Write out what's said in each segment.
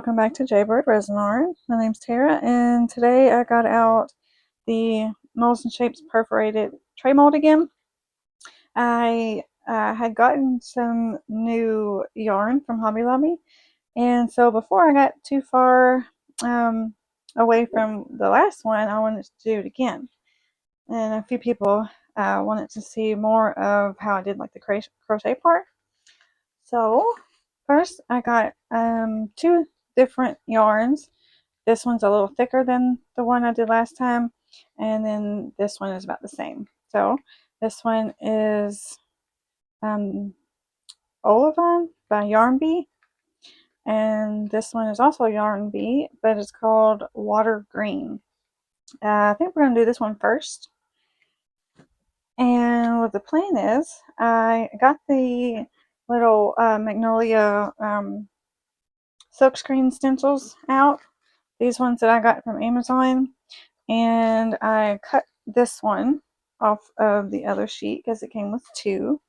welcome back to Jaybird Resin Art. My name's Tara, and today I got out the Molds and Shapes perforated tray mold again. I had gotten some new yarn from Hobby Lobby, and so before I got too far away from the last one, I wanted to do it again. And a few people wanted to see more of how I did like the crochet part. So first I got two different yarns. This one's a little thicker than the one I did last time, and then this one is about the same. So this one is Olivine by Yarn Bee, and this one is also Yarn Bee, but it's called Water Green. I think we're going to do this one first. And what the plan is, I got the little Magnolia silkscreen stencils out. These ones that I got from Amazon. And I cut this one off of the other sheet because it came with two.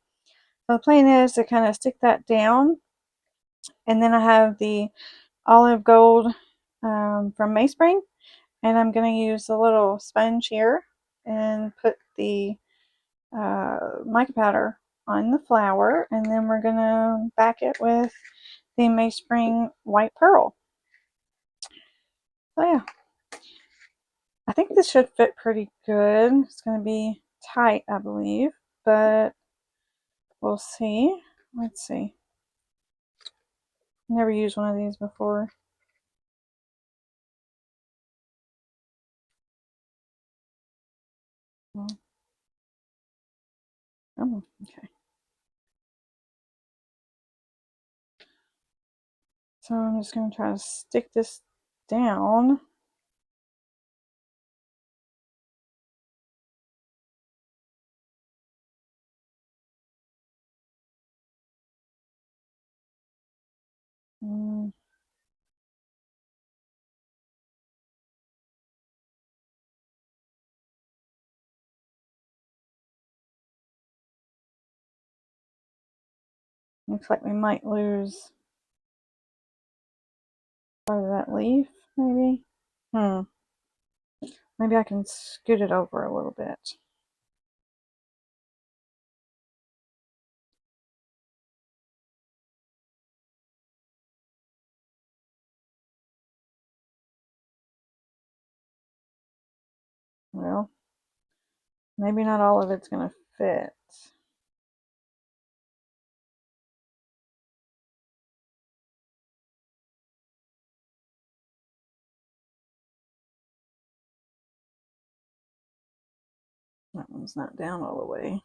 So the plan is to kind of stick that down. And then I have the olive gold from Mayspring. And I'm going to use a little sponge here and put the mica powder on the flower, and then we're going to back it with the Mayspring white pearl. So yeah, I think this should fit pretty good. It's going to be tight, I believe, but we'll see. Let's see. Never used one of these before. Oh, okay. So I'm just going to try to stick this down. Looks like we might lose part of that leaf, maybe. Maybe I can scoot it over a little bit. Well, maybe not all of it's going to fit. That one's not down all the way.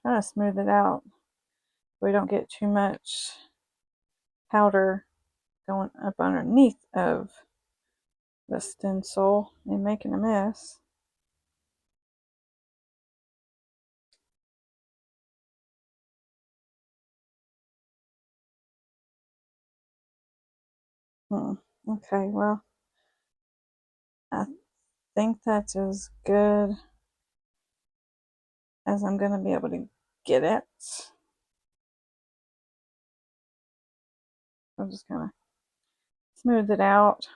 Try to smooth it out so we don't get too much powder going up underneath of the stencil and making a mess. Okay, well, I think that's as good as I'm going to be able to get it. I'm just going to smooth it out.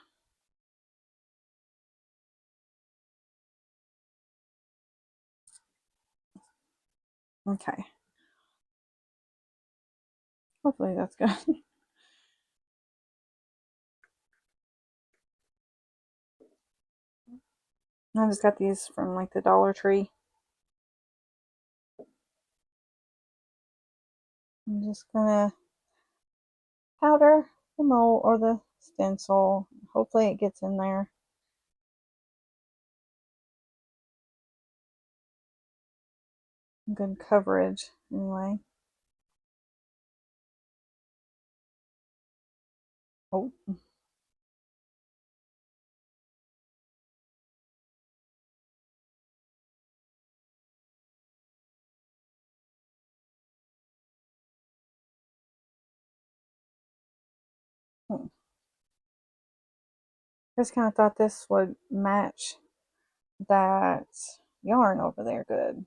Okay. Hopefully that's good. I just got these from like the Dollar Tree. I'm just gonna powder the mold or the stencil. Hopefully it gets in there. Good coverage anyway. Oh. Just kind of thought this would match that yarn over there good.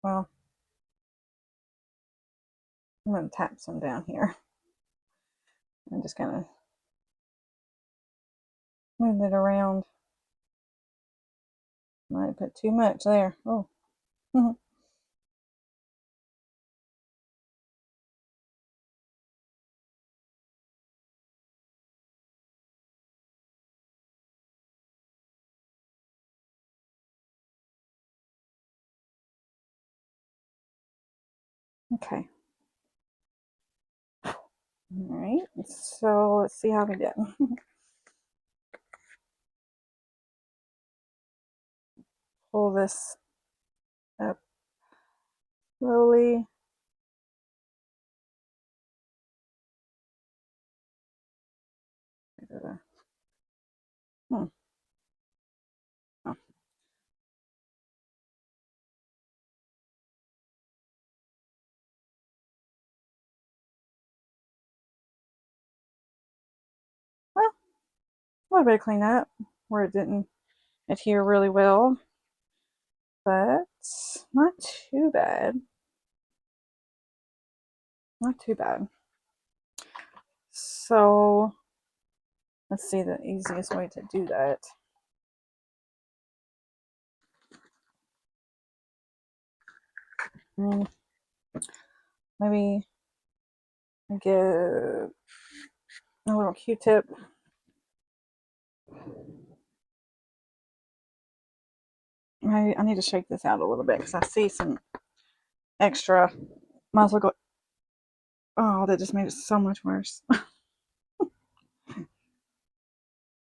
Well, I'm going to tap some down here. I'm just kind of move it around. Might put too much there. Oh. Okay. All right. So let's see how we did. Pull this up slowly. Hmm. Oh. Well, a little bit of cleanup where it didn't adhere really well, but not too bad. Not too bad. So let's see the easiest way to do that. Maybe get a little Q-tip. I need to shake this out a little bit because I see some extra. Might as well go. Oh, that just made it so much worse.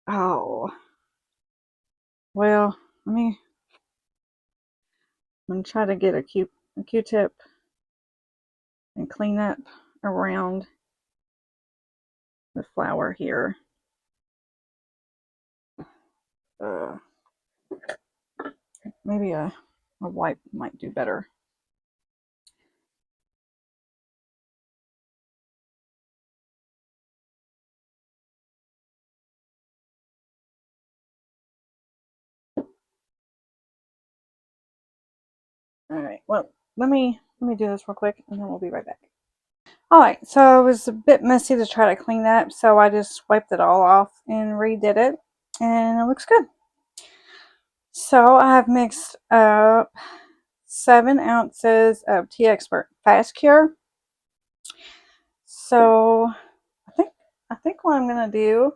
Oh, well, I'm gonna try to get a Q-tip and clean up around the flower here. Uh, maybe a wipe might do better. All right. Well, let me do this real quick, and then we'll be right back. All right. So it was a bit messy to try to clean up, so I just wiped it all off and redid it, and it looks good. So I have mixed up 7 ounces of Tea Expert Fast Cure. So I think what I'm gonna do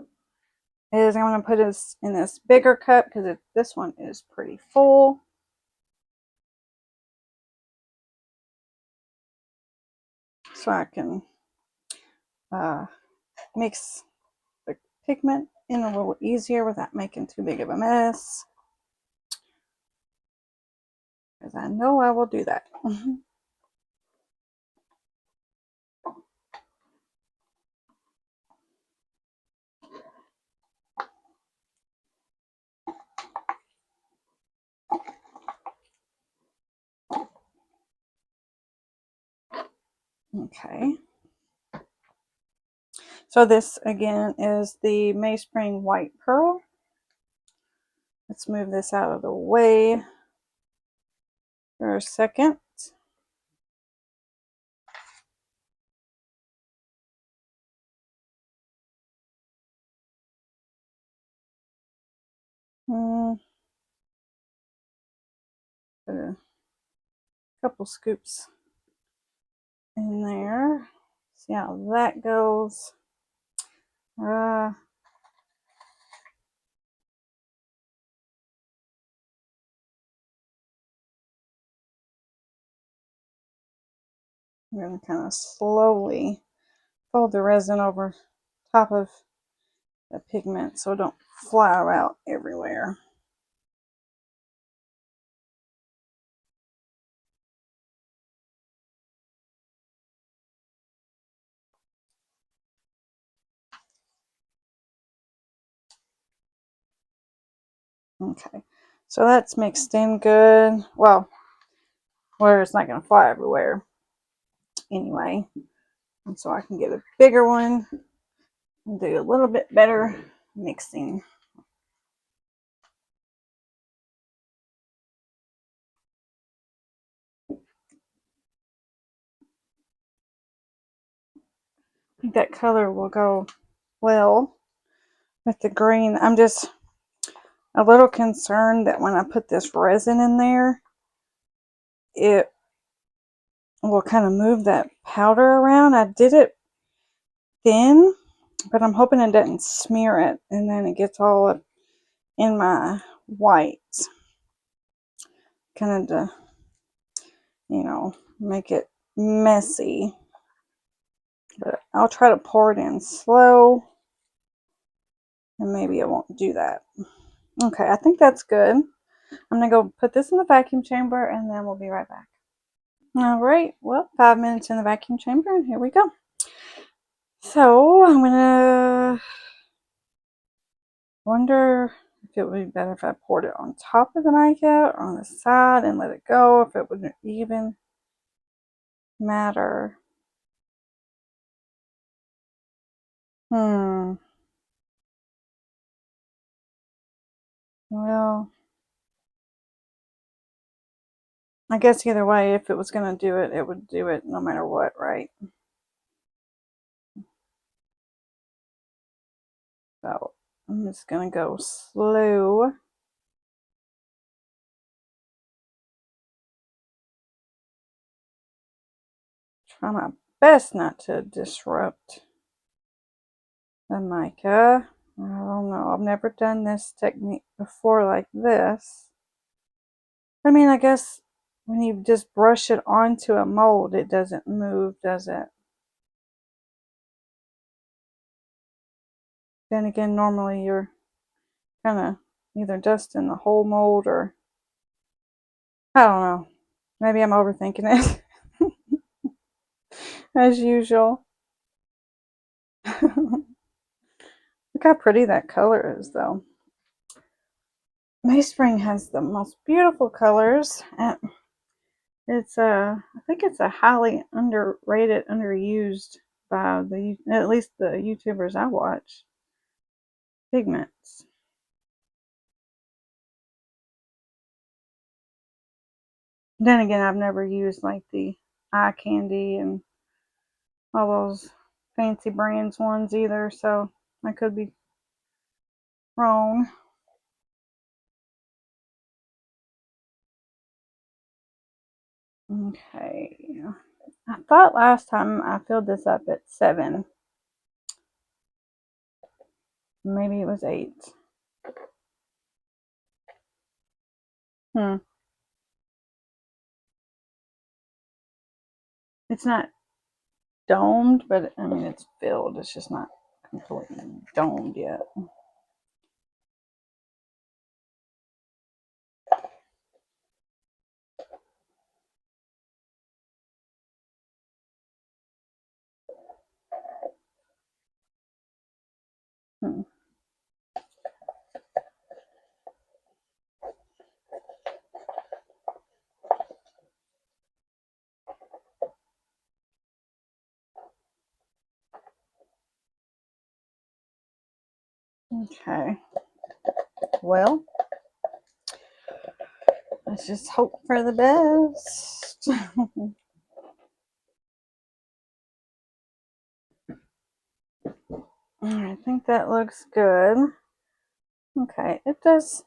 is I'm gonna put this in this bigger cup because this one is pretty full. So I can mix the pigment in a little easier without making too big of a mess. Because I know I will do that. Okay. So this again is the Mayspring White Pearl. Let's move this out of the way for a second. Put a couple scoops in there. See how that goes. I'm going to kind of slowly fold the resin over top of the pigment so it don't fly out everywhere. Okay, so that's mixed in good. Well, where it's not going to fly everywhere anyway. And so I can get a bigger one and do a little bit better mixing. I think that color will go well with the green. I'm just a little concerned that when I put this resin in there, it will kind of move that powder around. I did it thin, but I'm hoping it doesn't smear it and then it gets all up in my white. Kind of to, make it messy. But I'll try to pour it in slow and maybe it won't do that. Okay, I think that's good. I'm going to go put this in the vacuum chamber and then we'll be right back. Alright, well, 5 minutes in the vacuum chamber and here we go. So, I'm going to wonder if it would be better if I poured it on top of the mica or on the side and let it go, if it wouldn't even matter. Well, I guess either way, if it was going to do it, it would do it no matter what, right? So, I'm just going to go slow. Try my best not to disrupt the mica. I don't know. I've never done this technique before like this. I mean, I guess when you just brush it onto a mold, it doesn't move, does it? Then again, normally you're kind of either dusting the whole mold or I don't know. Maybe I'm overthinking it as usual. Look how pretty that color is, though. Mayspring has the most beautiful colors. And it's I think it's a highly underrated, underused by at least the YouTubers I watch. Pigments. Then again, I've never used like the eye candy and all those fancy brands ones either, so I could be wrong. Okay. I thought last time I filled this up at 7. Maybe it was 8. It's not domed, but I mean it's filled. It's just not completely domed yet. Hmm. Okay. Well, let's just hope for the best. I think that looks good. Okay, it does.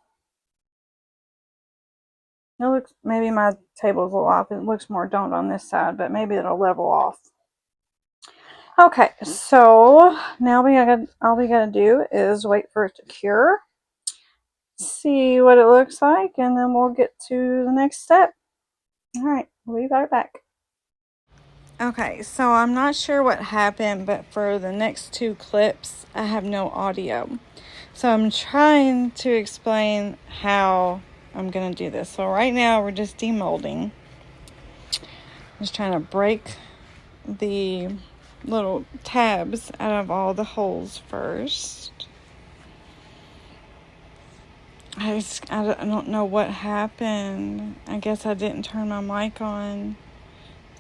It looks, maybe my table's a little off. It looks more domed on this side, but maybe it'll level off. Okay, so now all we gotta do is wait for it to cure, see what it looks like, and then we'll get to the next step. All right, we'll be right back. Okay, so I'm not sure what happened, but for the next 2 clips, I have no audio. So I'm trying to explain how I'm going to do this. So right now we're just demolding. Just trying to break the little tabs out of all the holes first. I don't know what happened. I guess I didn't turn my mic on.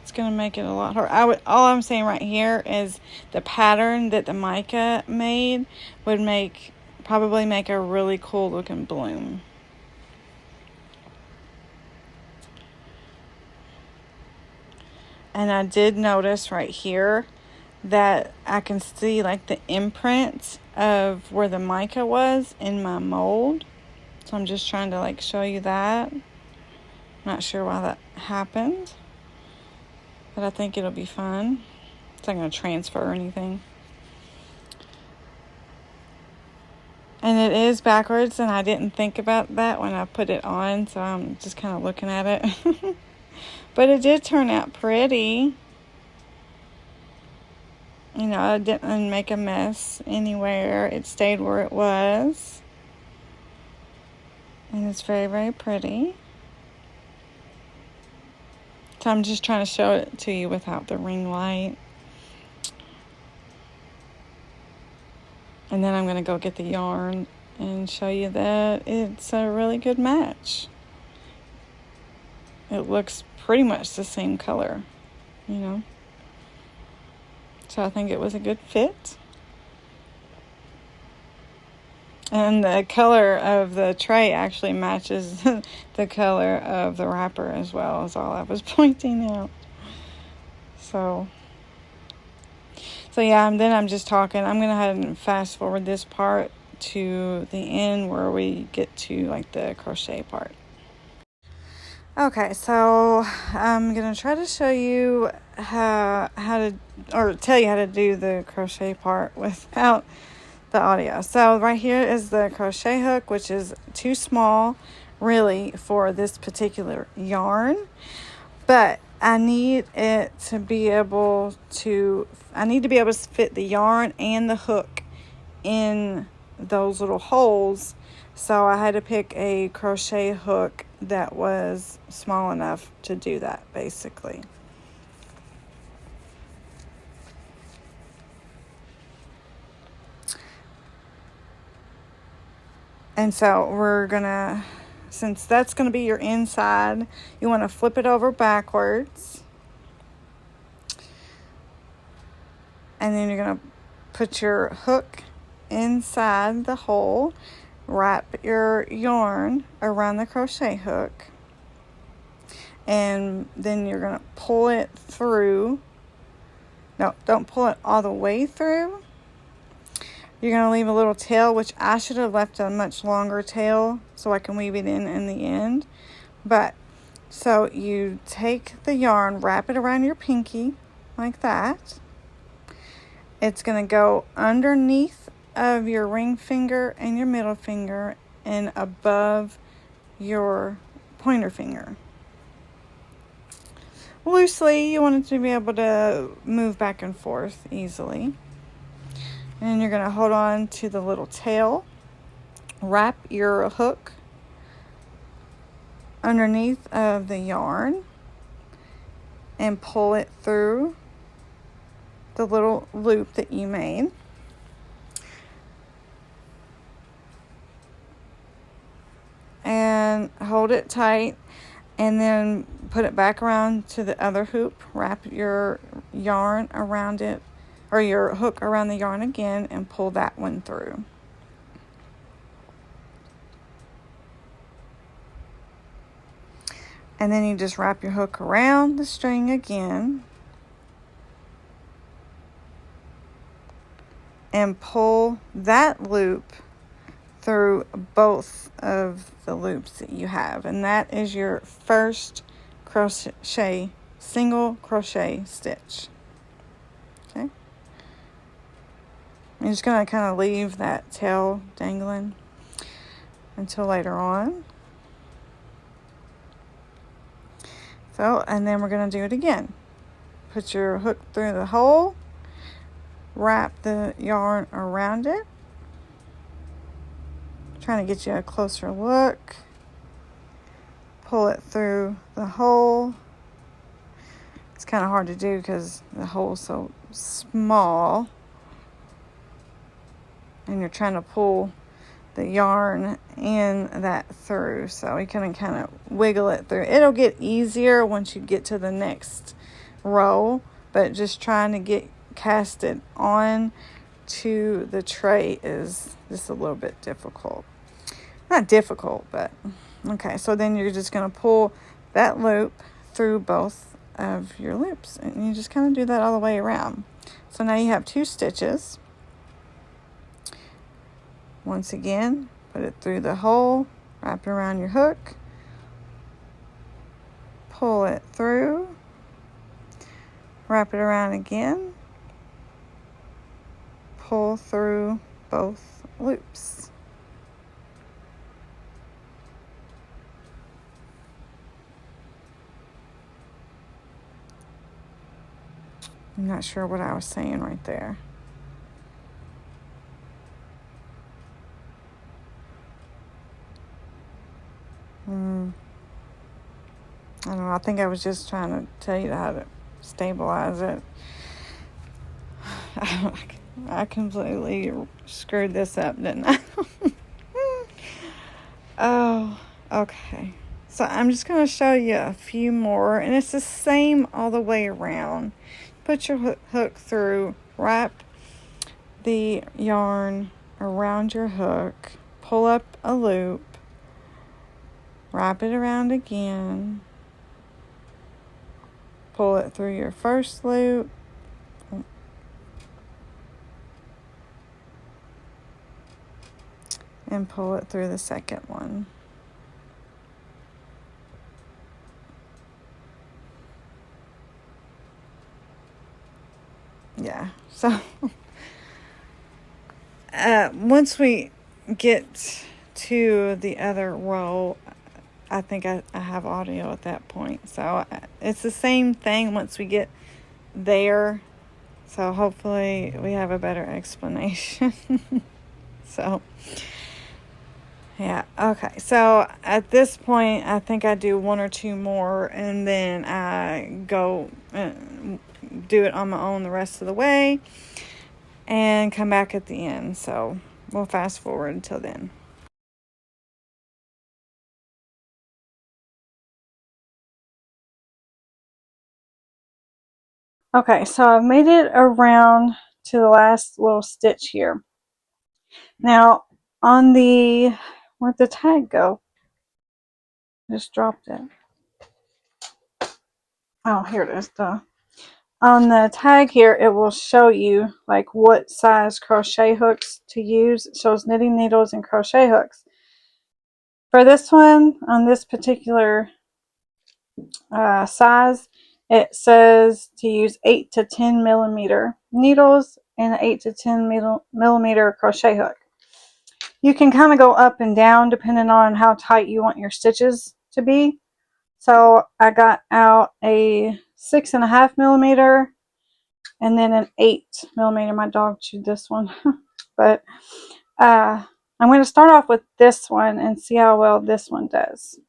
It's going to make it a lot harder. All I'm saying right here is the pattern that the mica made would probably make a really cool looking bloom. And I did notice right here that I can see like the imprint of where the mica was in my mold. So I'm just trying to like show you that. Not sure why that happened, but I think it'll be fun. It's not going to transfer or anything. And it is backwards, and I didn't think about that when I put it on, so I'm just kind of looking at it. But it did turn out pretty. You know, I didn't make a mess anywhere. It stayed where it was. And it's very, very pretty. So I'm just trying to show it to you without the ring light. And then I'm going to go get the yarn and show you that it's a really good match. It looks pretty much the same color, you know. So I think it was a good fit. And the color of the tray actually matches the color of the wrapper as well, is all I was pointing out. So yeah, and then I'm just talking. I'm going to head and fast forward this part to the end where we get to like the crochet part. Okay, so I'm going to try to show you how to, or tell you how to do the crochet part without the audio. So right here is the crochet hook, which is too small really for this particular yarn, but I need to be able to fit the yarn and the hook in those little holes. So I had to pick a crochet hook that was small enough to do that, basically. And so we're gonna, since that's gonna be your inside, you want to flip it over backwards. And then you're gonna put your hook inside the hole, wrap your yarn around the crochet hook, and then you're gonna pull it through. No, don't pull it all the way through. You're going to leave a little tail, which I should have left a much longer tail so I can weave it in the end. But, so you take the yarn, wrap it around your pinky like that. It's going to go underneath of your ring finger and your middle finger and above your pointer finger. Loosely, you want it to be able to move back and forth easily. And you're going to hold on to the little tail, wrap your hook underneath of the yarn, and pull it through the little loop that you made. And hold it tight, and then put it back around to the other hoop. Wrap your yarn around it, or your hook around the yarn again, and pull that one through. And then you just wrap your hook around the string again and pull that loop through both of the loops that you have. And that is your first crochet, single crochet stitch. Okay. I'm just going to kind of leave that tail dangling until later on. So, and then we're going to do it again. Put your hook through the hole, wrap the yarn around it. Trying to get you a closer look. Pull it through the hole. It's kind of hard to do because the hole's so small. And you're trying to pull the yarn in that through, so you can kind of wiggle it through. It'll get easier once you get to the next row, but just trying to cast it on to the tray is just a little bit difficult. Not difficult, but okay. So then you're just going to pull that loop through both of your loops, and you just kind of do that all the way around. So now you have 2 stitches. Once again, put it through the hole, wrap it around your hook, pull it through, wrap it around again, pull through both loops. I'm not sure what I was saying right there. I don't know, I think I was just trying to tell you how to stabilize it. I completely screwed this up, didn't I? Oh, okay. So I'm just going to show you a few more, and it's the same all the way around. Put your hook through, wrap the yarn around your hook, pull up a loop, wrap it around again, pull it through your first loop, and pull it through the second one. Yeah, so once we get to the other row, I think I have audio at that point. So it's the same thing once we get there. So hopefully we have a better explanation. So, yeah, okay. So at this point, I think I do 1 or 2 more, and then I go do it on my own the rest of the way and come back at the end. So we'll fast forward until then. Okay, so I've made it around to the last little stitch here. Now, on the, where'd the tag go? Just dropped it. Oh, here it is. Duh. On the tag here, it will show you like what size crochet hooks to use. It shows knitting needles and crochet hooks. For this one, on this particular size, it says to use 8 to 10 millimeter needles and an 8 to 10 millimeter crochet hook. You can kind of go up and down depending on how tight you want your stitches to be. So I got out a 6.5 millimeter and then an 8 millimeter. My dog chewed this one. But I'm going to start off with this one and see how well this one does.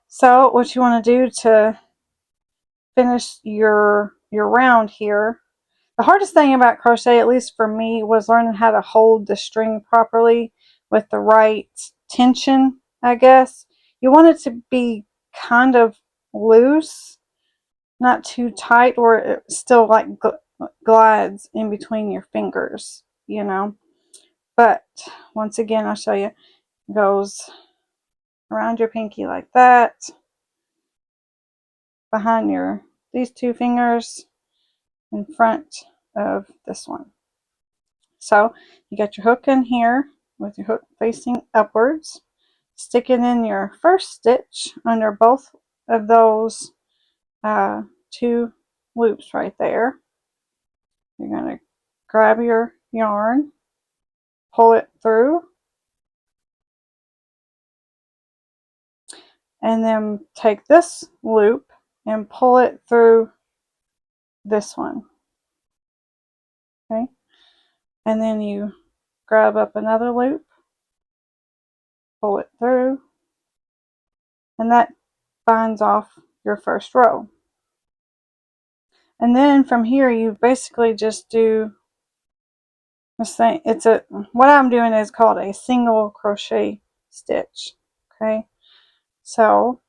So what you want to do to finish your round here, the hardest thing about crochet, at least for me, was learning how to hold the string properly with the right tension, I guess. You want it to be kind of loose, not too tight, or it still like glides in between your fingers, you know. But once again, I'll show you. It goes around your pinky like that, behind these 2 fingers, in front of this one. So you got your hook in here with your hook facing upwards. Stick it in your first stitch under both of those 2 loops right there. You're going to grab your yarn, pull it through, and then take this loop and pull it through this one. Okay, and then you grab up another loop, pull it through, and that binds off your first row. And then from here you basically just do this thing. What I'm doing is called a single crochet stitch. Okay, so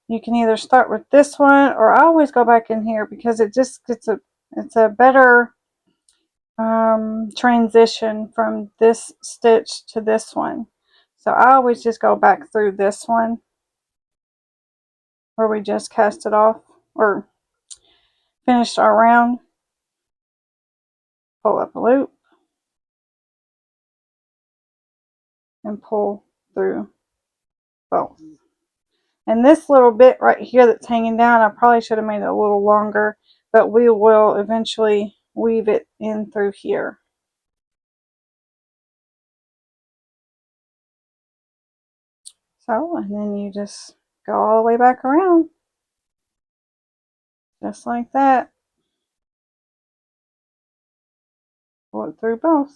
you can either start with this one, or I always go back in here because it's a better transition from this stitch to this one. So I always just go back through this one where we just cast it off or finished our round, pull up a loop and pull through both. And this little bit right here that's hanging down, I probably should have made it a little longer, but we will eventually weave it in through here. So, and then you just go all the way back around, just like that. Pull it through both.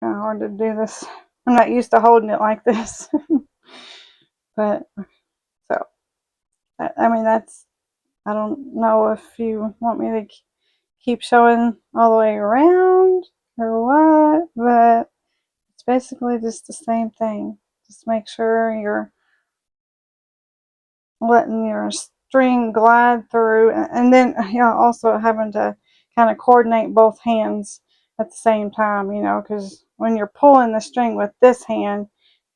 Kind of hard to do this. I'm not used to holding it like this. But, so, I mean, that's, I don't know if you want me to keep showing all the way around or what, but it's basically just the same thing. Just make sure you're letting your string glide through, and then also having to kind of coordinate both hands at the same time, because when you're pulling the string with this hand,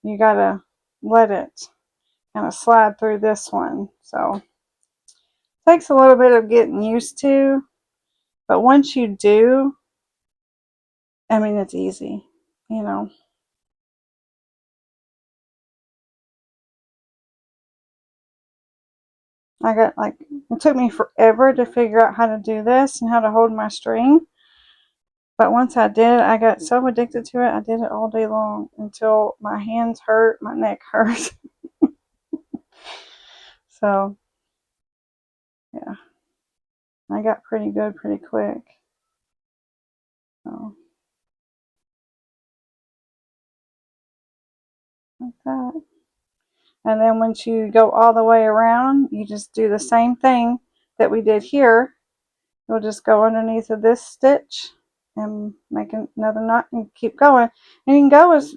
you gotta let it kind of slide through this one. So it takes a little bit of getting used to, but once you do, I mean, it's easy, I got it took me forever to figure out how to do this and how to hold my string. But once I did, I got so addicted to it, I did it all day long until my hands hurt, my neck hurt. So, yeah, I got pretty good pretty quick. So, like that. And then once you go all the way around, you just do the same thing that we did here. You'll just go underneath of this stitch and make another knot and keep going. And you can go as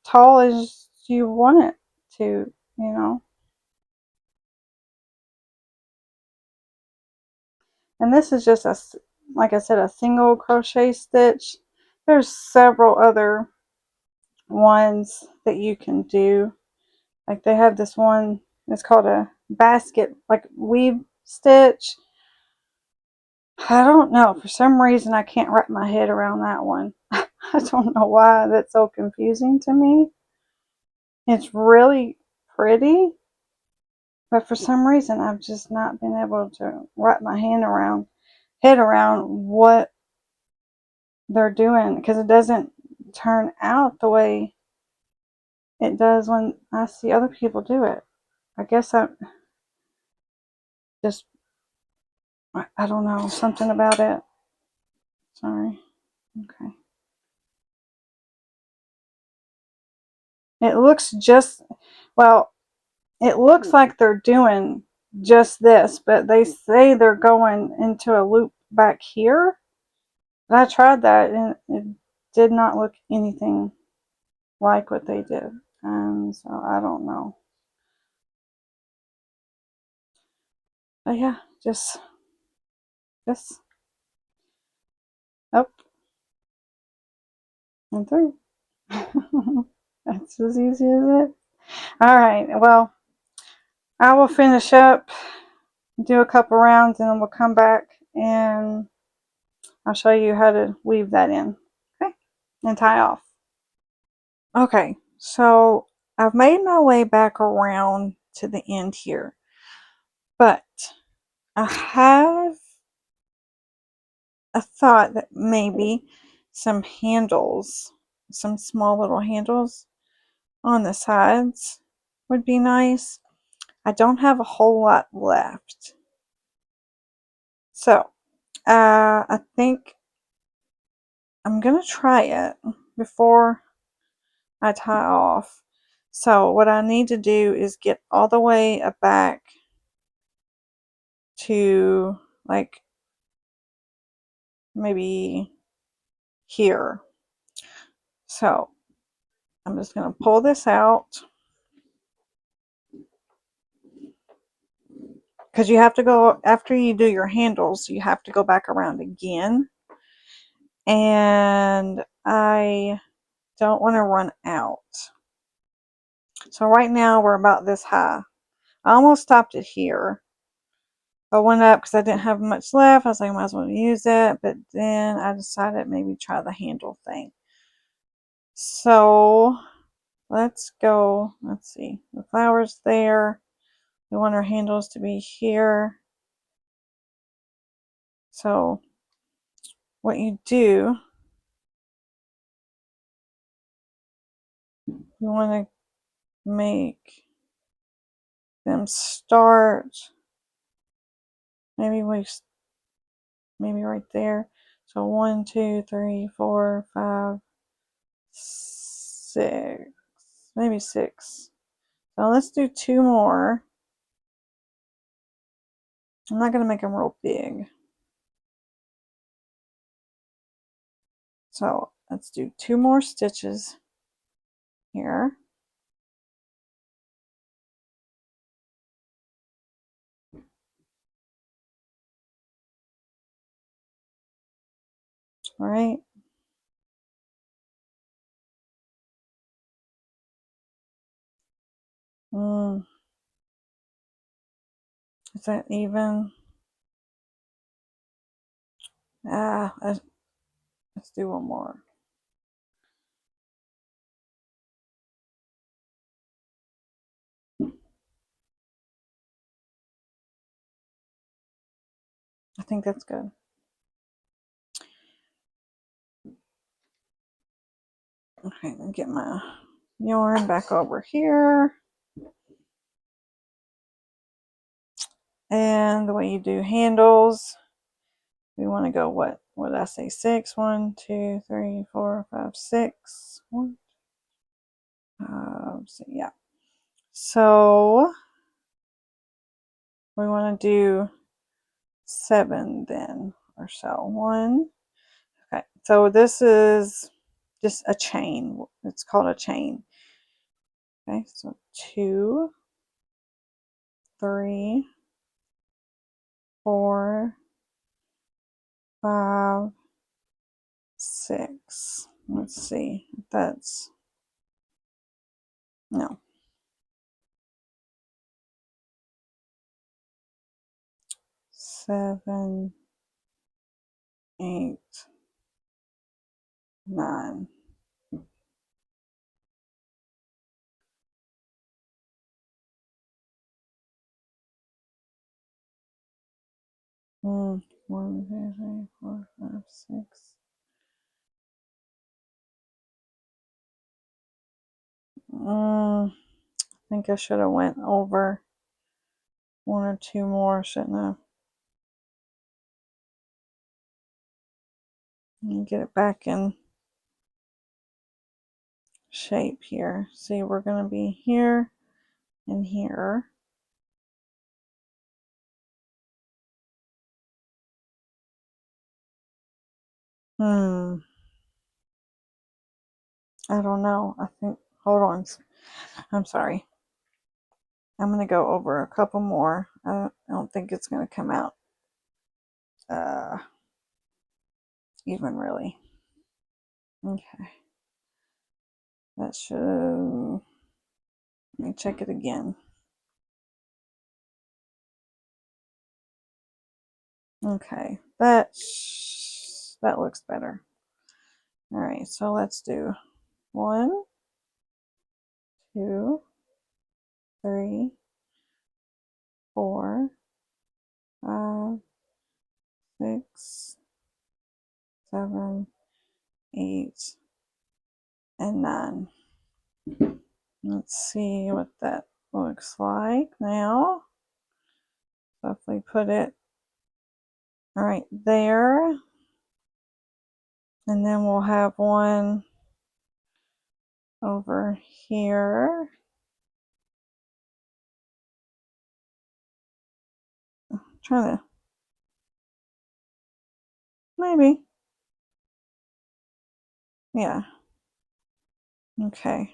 tall as you want it to. And this is just like I said, a single crochet stitch. There's several other ones that you can do. Like they have this one, it's called a basket, like weave stitch. I don't know, for some reason I can't wrap my head around that one. I don't know why that's so confusing to me. It's really pretty, but for some reason I've just not been able to wrap my head around what they're doing, because it doesn't turn out the way it does when I see other people do it. I guess I just, I don't know, something about it. Sorry. Okay. It looks just, well, it looks like they're doing just this, but they say they're going into a loop back here. And I tried that and it did not look anything like what they did. And so I don't know. But yeah, just this up and through. That's as easy as it. All right, well, I will finish up, do a couple rounds, and then we'll come back and I'll show you how to weave that in. Okay, and tie off. Okay, so I've made my way back around to the end here, but I have a thought that maybe some handles, some small little handles on the sides would be nice. I don't have a whole lot left. So, I think I'm going to try it before I tie off. So, what I need to do is get all the way back to like maybe here. So, I'm just going to pull this out, because you have to go, after you do your handles, you have to go back around again. and I don't want to run out. So right now we're about this high. I almost stopped it here. I went up because I didn't have much left. I was like, I might as well use it. But then I decided maybe try the handle thing. So let's go. Let's see. The flower's there. We want our handles to be here. So what you do, you want to make them start maybe right there. So 1, 2, 3, 4, 5, 6, maybe 6. So let's do 2 more. I'm not going to make them real big. So let's do 2 more stitches here. Right. Is that even? Let's do 1 more. I think that's good. Okay, let me get my yarn back over here. And the way you do handles, we want to go what did I say? 6. 1, 2, 3, 4, 5, 6. 1, so yeah. So we want to do 7 then or so. 1. Okay, so this is just a chain. It's called a chain. Okay, so 2, 3, 4, 5, 6. Let's see. That's no. 7, 8, 9. 1, 2, 3, 4, 5, 6. I think I should have went over 1 or 2 more, shouldn't I? Let me get it back in shape here. See, we're going to be here and here. I don't know. I think, hold on. I'm sorry. I'm going to go over a couple more. I don't think it's going to come out even really. Okay. That should, let me check it again. Okay, that looks better. All right, so let's do 1, 2, 3, 4, 5, 6, 7, 8, and 9. Let's see what that looks like now. So if we put it right there, and then we'll have one over here. I'm trying to, maybe, yeah. Okay.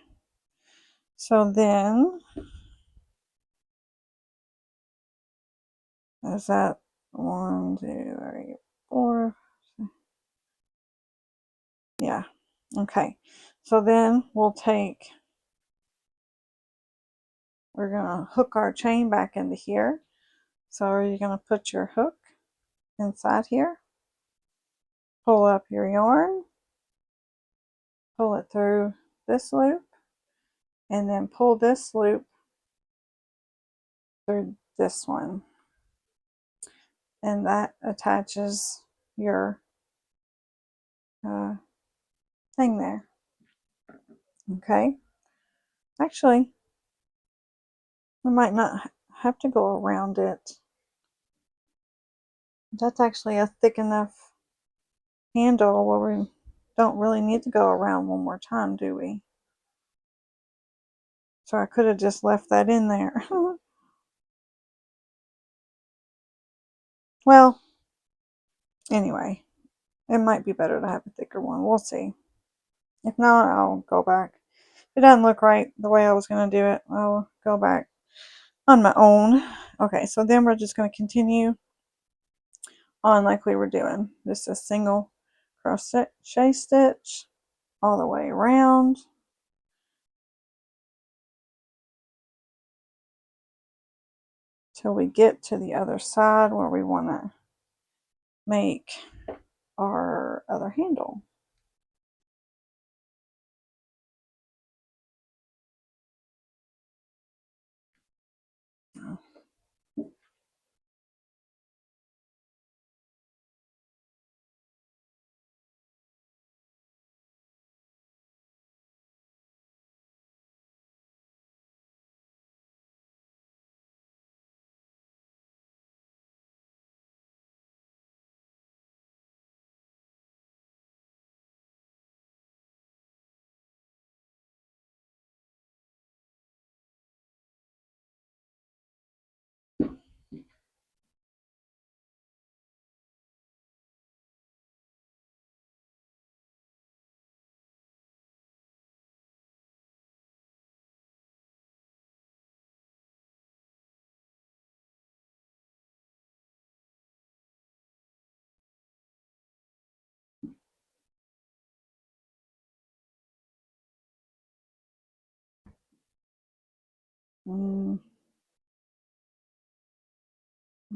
So then, is that 1, 2, 3, 4? Yeah. Okay. So then we're gonna hook our chain back into here. So you're gonna put your hook inside here, pull up your yarn, pull it through this loop, and then pull this loop through this one. And that attaches your thing there. Okay. Actually, we might not have to go around it. That's actually a thick enough handle where we don't really need to go around one more time, do we? So I could have just left that in there. Well, anyway, it might be better to have a thicker one. We'll see. If not, I'll go back. If it doesn't look right the way I was going to do it, I'll go back on my own. Okay, so then we're just going to continue on like we were doing. Just a single crochet stitch all the way around. Till we get to the other side where we want to make our other handle.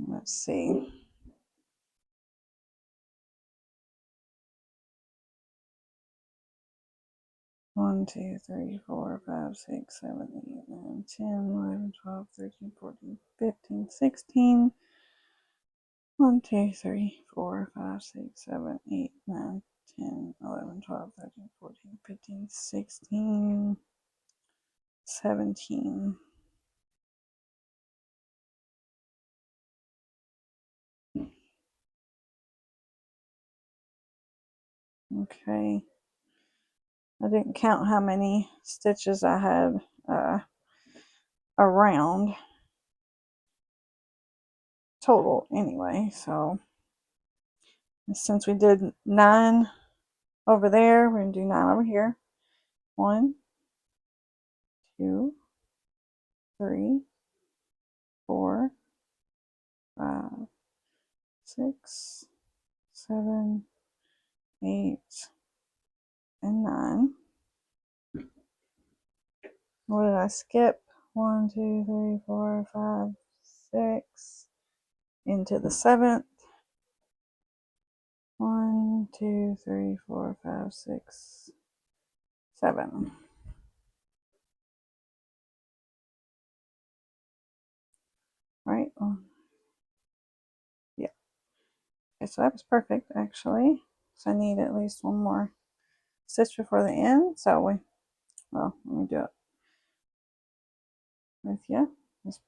Let's see. One, 2, 3, 4, 5, 6, 7, 8, 9, 10, 11, 12, 13, 14, 15, 16. 1, 2, 3, 4, 5, 6, 7, 8, 9, 10, 11, 12, 13, 14, 15, 16, 17. Okay. I didn't count how many stitches I had around total anyway. So since we did 9 over there, we're going to do 9 over here. 1, 2, 3, 4, 5, 6, 7, 8, and 9. What did I skip? 1, 2, 3, 4, 5, 6 into the 7th. 1, 2, 3, 4, 5, 6, 7. Right? Yeah. Okay, so that was perfect actually. So I need at least one more stitch before the end. So let me do it with you. Just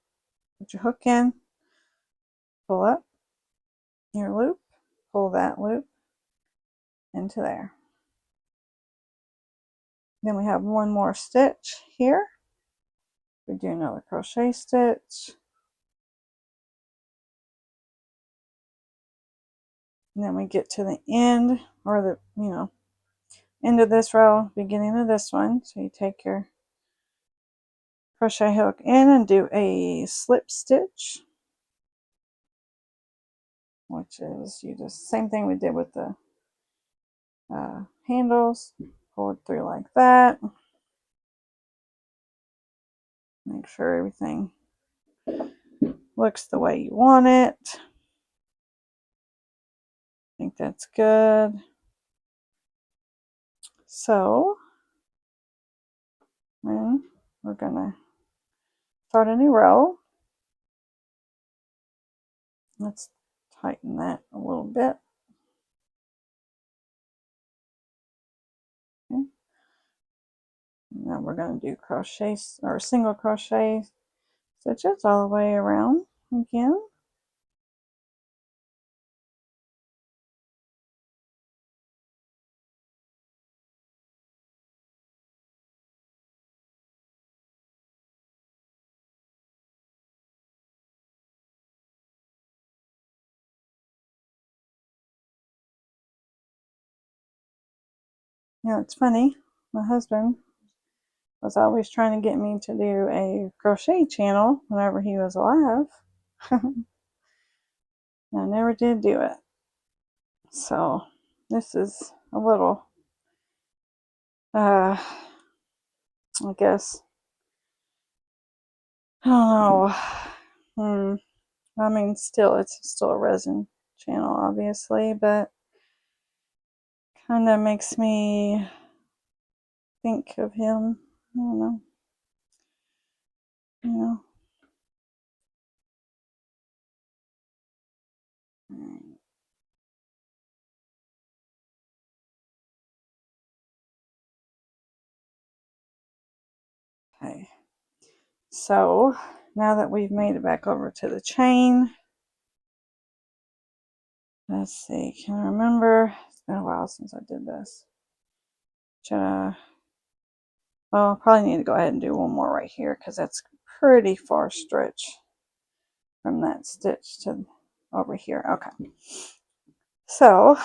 put your hook in, pull up your loop, pull that loop into there. Then we have one more stitch here. We do another crochet stitch. And then we get to the end, or the, end of this row, beginning of this one. So you take your crochet hook in and do a slip stitch, which is you just same thing we did with the handles. Pull it through like that. Make sure everything looks the way you want it. I think that's good. So then we're gonna start a new row. Let's tighten that a little bit. Okay. Now we're going to do crochet or single crochet stitches all the way around again. It's funny. My husband was always trying to get me to do a crochet channel whenever he was alive. I never did do it. So this is a little, I guess, I don't know. I mean, it's still a resin channel, obviously, but kind of makes me think of him. I don't know. You know. Okay. So now that we've made it back over to the chain, let's see. Can I remember? It's been a while since I did this. Well, I'll probably need to go ahead and do one more right here because that's pretty far stretch from that stitch to over here. Okay. So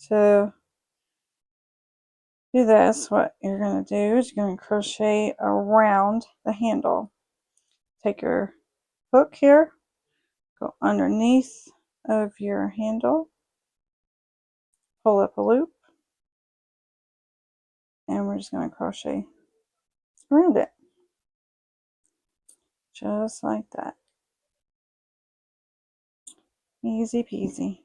to do this, what you're going to do is you're going to crochet around the handle. Take your hook here, go underneath of your handle, pull up a loop, and we're just going to crochet around it. Just like that. Easy peasy.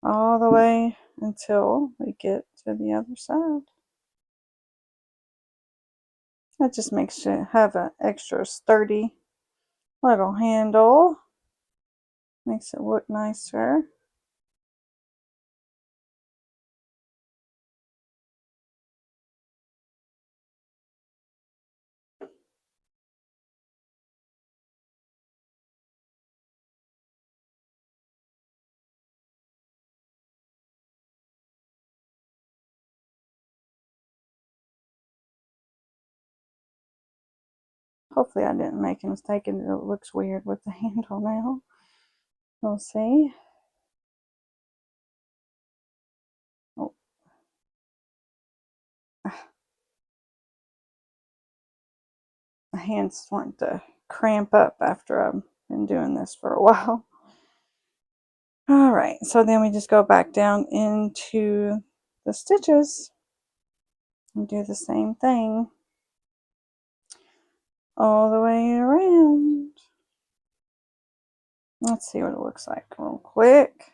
All the way until we get to the other side. That just makes you have an extra sturdy little handle. Makes it look nicer. Hopefully I didn't make a mistake and it looks weird with the handle now. We'll see. Oh. My hand's starting to cramp up after I've been doing this for a while. Alright, so then we just go back down into the stitches and do the same thing all the way around. Let's see what it looks like real quick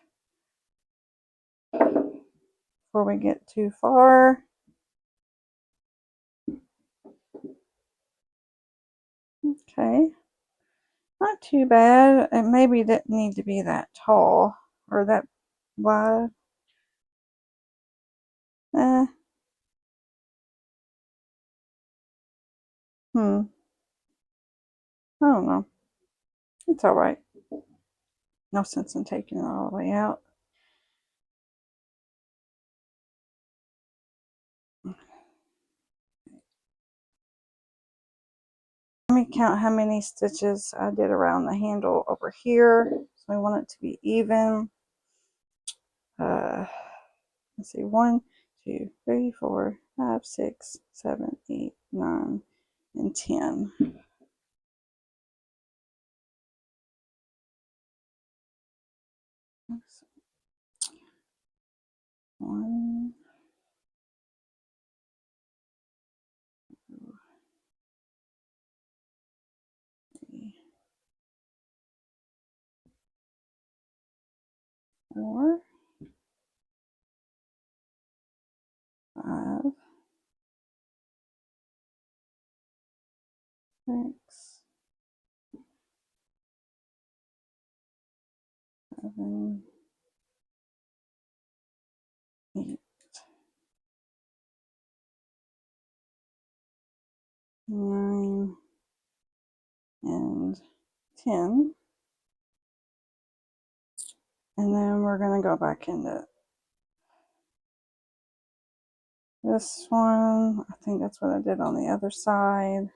before we get too far. Okay, not too bad. It maybe didn't need to be that tall or that wide. I don't know. It's alright. No sense in taking it all the way out. Let me count how many stitches I did around the handle over here. So I want it to be even. Let's see, 1, 2, 3, 4, 5, 6, 7, 8, 9, and 10. 1, 2, 3, 4, 5, 6, 7, 8, 9, and 10. And then we're going to go back into this one. I think that's what I did on the other side.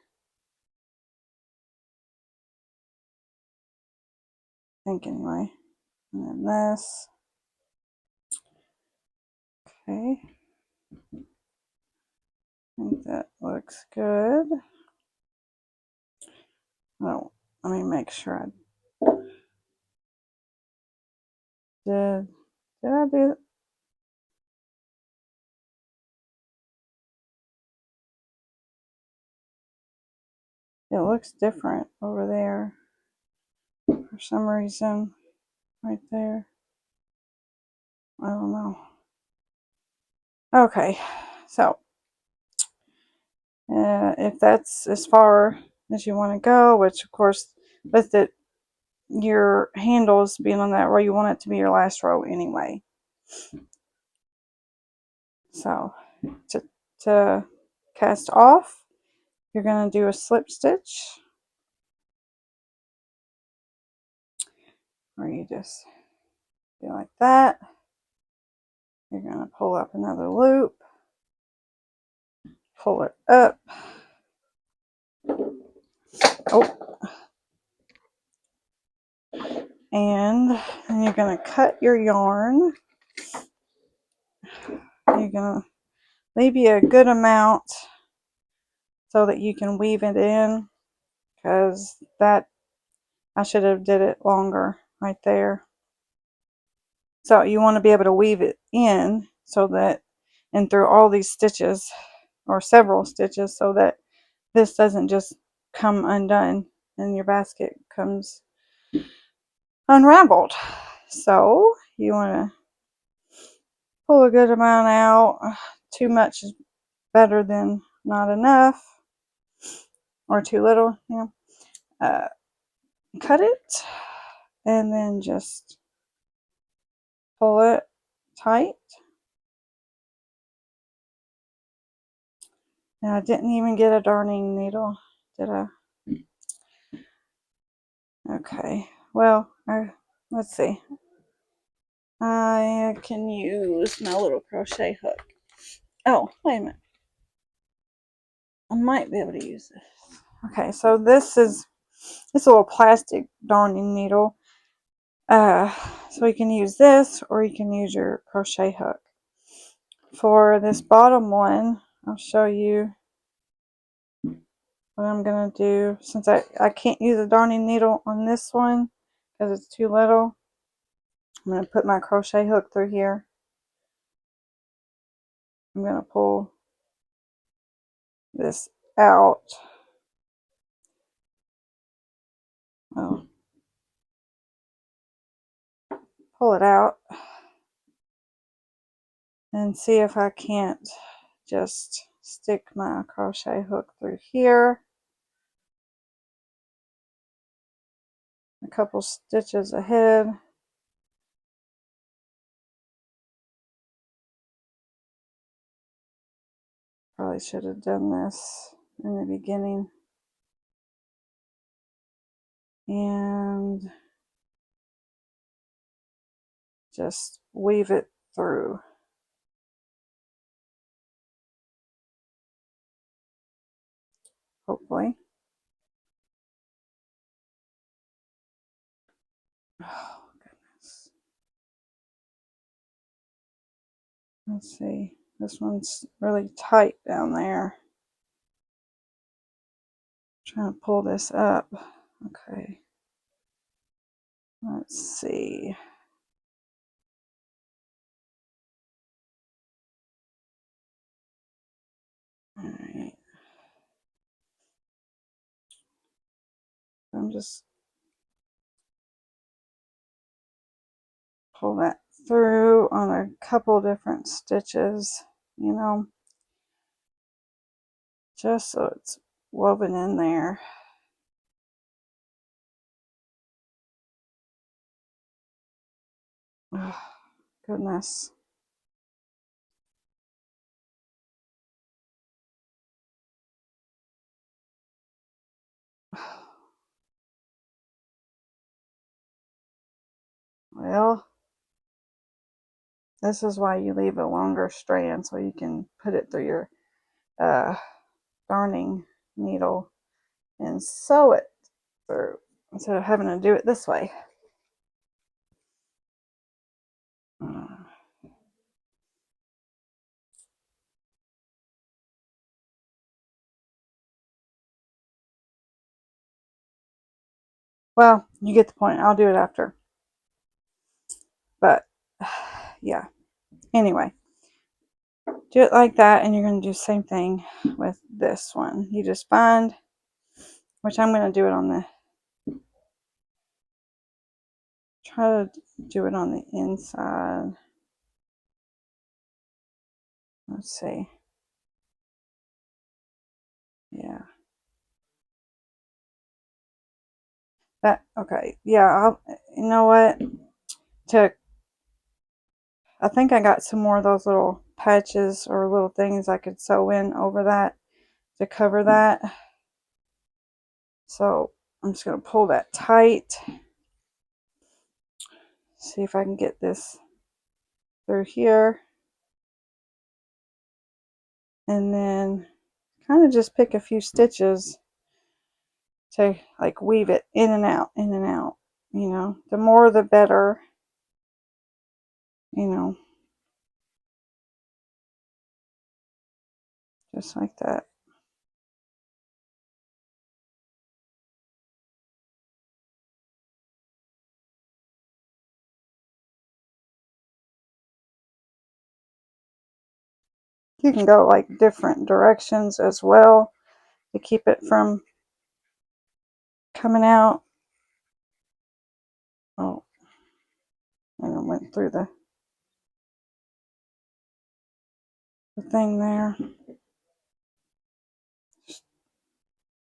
I think anyway. And then this. Okay. I think that looks good. Oh, let me make sure I did. Did I do it? It looks different over there for some reason. Right there. I don't know. Okay, so if that's as far as you want to go, which of course with it, your handles being on that row, you want it to be your last row anyway. So to cast off, you're going to do a slip stitch, where you just do like that. You're going to pull up another loop, pull it up. Oh, and then you're going to cut your yarn. You're going to leave you a good amount so that you can weave it in, because that I should have did it longer right there. So you want to be able to weave it in so that, and through all these stitches, or several stitches, so that this doesn't just come undone and your basket comes unraveled. So you want to pull a good amount out. Too much is better than not enough, or too little, you know. Cut it and then just pull it tight. And I didn't even get a darning needle, did I? Okay, well, let's see. I can use my little crochet hook. Oh, wait a minute. I might be able to use this. Okay, so this is a little plastic darning needle. So you can use this, or you can use your crochet hook. For this bottom one, I'll show you what I'm going to do. Since I can't use a darning needle on this one because it's too little, I'm going to put my crochet hook through here. I'm going to pull this out. Oh, pull it out and see if I can't just stick my crochet hook through here a couple stitches ahead. Probably should have done this in the beginning. And just weave it through. Hopefully. Oh, goodness. Let's see. This one's really tight down there. Trying to pull this up. Okay. Let's see. I'm just pull that through on a couple different stitches, you know, just so it's woven in there. Oh, goodness. Well, this is why you leave a longer strand, so you can put it through your darning needle and sew it through instead of having to do it this way. Well, you get the point. I'll do it after. But yeah. Anyway, do it like that, and you're going to do the same thing with this one. You just find, which I'm going to do it on the, try to do it on the inside. Let's see. Yeah. That, okay. Yeah, you know what? I think I got some more of those little patches or little things I could sew in over that to cover that. So I'm just going to pull that tight. See if I can get this through here. And then kind of just pick a few stitches to like weave it in and out, in and out. You know, the more the better, you know, just like that. You can go like different directions as well to keep it from coming out. Oh, and I went through the thing there.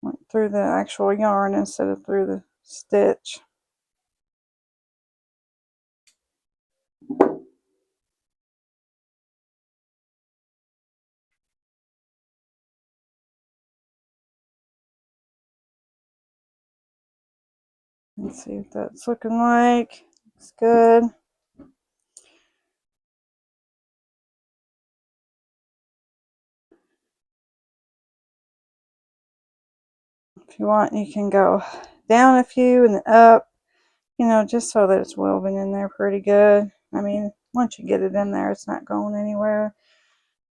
Went through the actual yarn instead of through the stitch. Let's see what that's looking like. Looks good. If you want, you can go down a few and then up, you know, just so that it's woven in there pretty good. I mean, once you get it in there, it's not going anywhere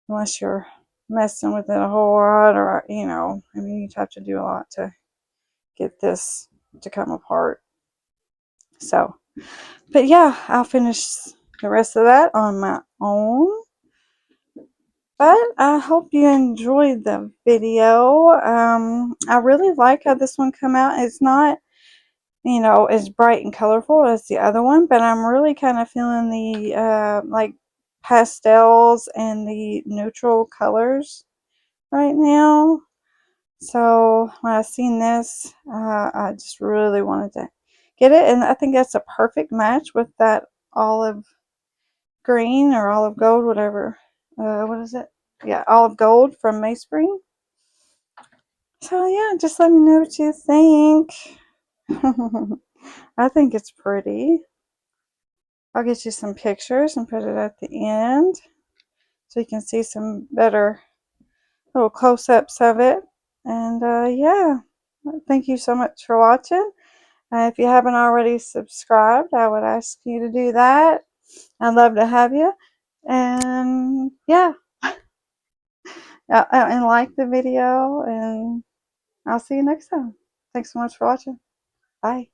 unless you're messing with it a whole lot, or, you know, I mean, you'd have to do a lot to get this to come apart. So, but yeah, I'll finish the rest of that on my own. But I hope you enjoyed the video. I really like how this one come out. It's not, you know, as bright and colorful as the other one, but I'm really kind of feeling the like pastels and the neutral colors right now. So when I seen this, I just really wanted to get it, and I think that's a perfect match with that olive green or olive gold, whatever. What is it? Yeah, olive gold from Mayspring. So yeah, just let me know what you think. I think it's pretty. I'll get you some pictures and put it at the end so you can see some better little close-ups of it. And yeah, thank you so much for watching. If you haven't already subscribed, I would ask you to do that. I'd love to have you. And yeah, and like the video, and I'll see you next time. Thanks so much for watching. Bye.